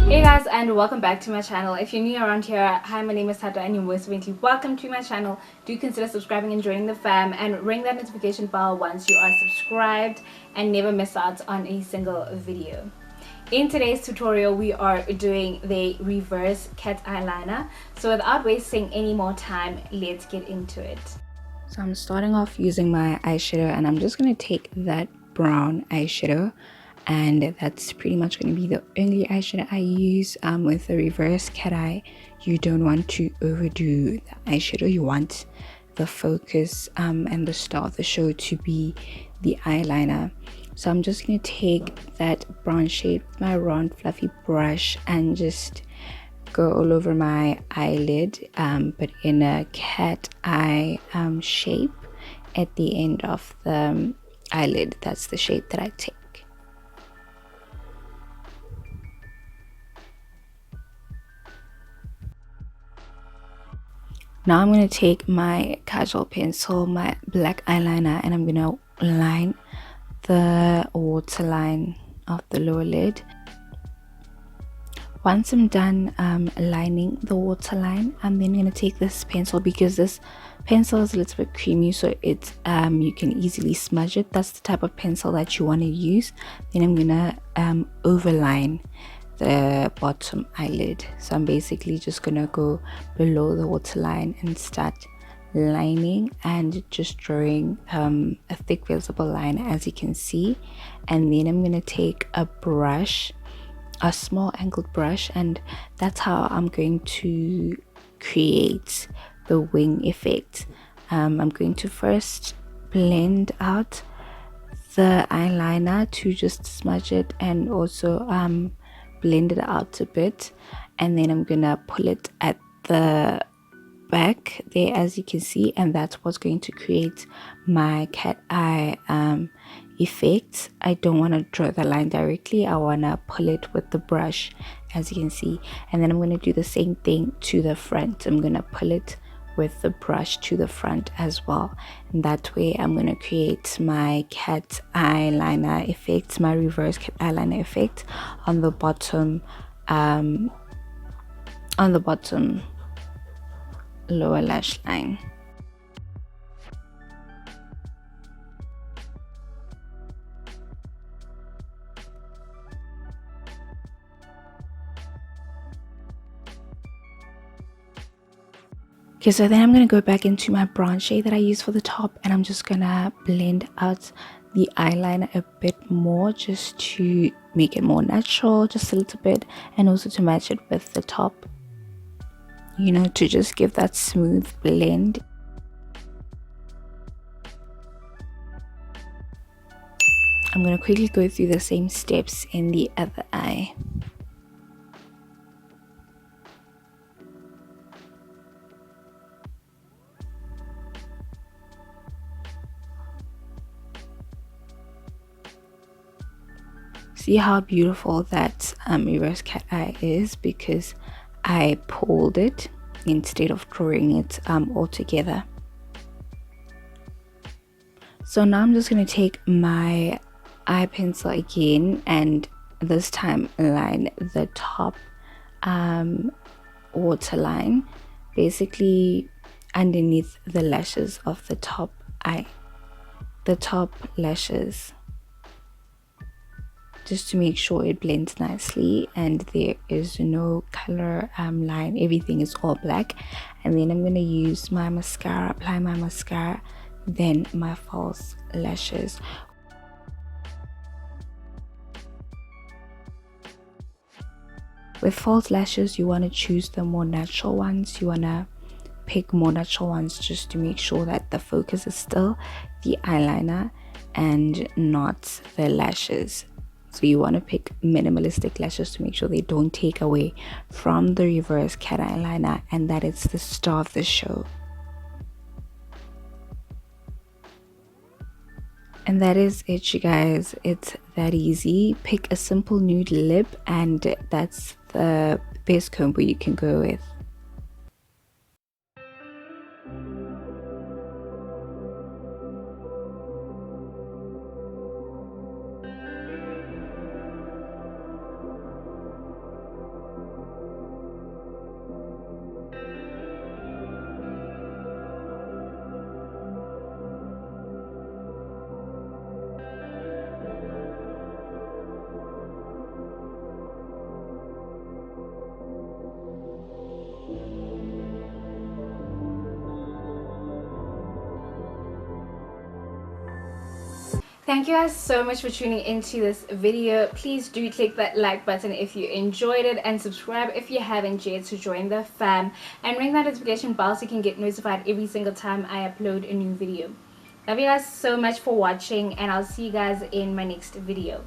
Hey guys, and welcome back to my channel. If you're new around here, hi, my name is Thato and you're most recently welcome to my channel. Do consider subscribing and joining the fam, and ring that notification bell once you are subscribed and never miss out on a single video. In today's tutorial, we are doing the reverse cat eyeliner. So without wasting any more time, let's get into it. So I'm starting off using my eyeshadow, and I'm just going to take that brown eyeshadow, and that's pretty much going to be the only eyeshadow I use with the reverse cat eye. You don't want to overdo the eyeshadow. You want the focus and the star of the show to be the eyeliner. So I'm just going to take that brown shade with my round fluffy brush and just go all over my eyelid, but in a cat eye shape at the end of the eyelid. That's the shape that I take. Now I'm going to take my casual pencil, my black eyeliner, and I'm going to line the waterline of the lower lid. Once I'm done lining the waterline, I'm then going to take this pencil, because this pencil is a little bit creamy, so it's you can easily smudge it. That's the type of pencil that you want to use. Then I'm going to overline the bottom eyelid. So I'm basically just gonna go below the waterline and start lining and just drawing a thick visible line, as you can see. And then I'm gonna take a brush, a small angled brush, and that's how I'm going to create the wing effect. I'm going to first blend out the eyeliner to just smudge it, and also blend it out a bit, and then I'm gonna pull it at the back there, as you can see, and that's what's going to create my cat eye effect. I don't want to draw the line directly. I want to pull it with the brush, as you can see, and then I'm going to do the same thing to the front. I'm going to pull it with the brush to the front as well, and that way I'm going to create my cat eyeliner effect, my reverse cat eyeliner effect on the bottom lower lash line. Okay, so then I'm going to go back into my brown shade that I used for the top, and I'm just going to blend out the eyeliner a bit more, just to make it more natural, just a little bit, and also to match it with the top, you know, to just give that smooth blend. I'm going to quickly go through the same steps in the other eye. See how beautiful that reverse cat eye is, because I pulled it instead of drawing it all together. So now I'm just going to take my eye pencil again, and this time line the top waterline, basically underneath the lashes of the top eye, the top lashes, just to make sure it blends nicely and there is no color line. Everything is all black. And then I'm going to use my mascara, apply my mascara, then my false lashes. With false lashes, you want to choose the more natural ones. You want to pick more natural ones just to make sure that the focus is still the eyeliner and not the lashes. So you want to pick minimalistic lashes to make sure they don't take away from the reverse cat eyeliner, and that it's the star of the show. And that is it, you guys. It's that easy. Pick a simple nude lip and that's the best combo you can go with. Thank you guys so much for tuning into this video. Please do click that like button if you enjoyed it, and subscribe if you haven't yet to join the fam, and ring that notification bell so you can get notified every single time I upload a new video. Love you guys so much for watching, and I'll see you guys in my next video.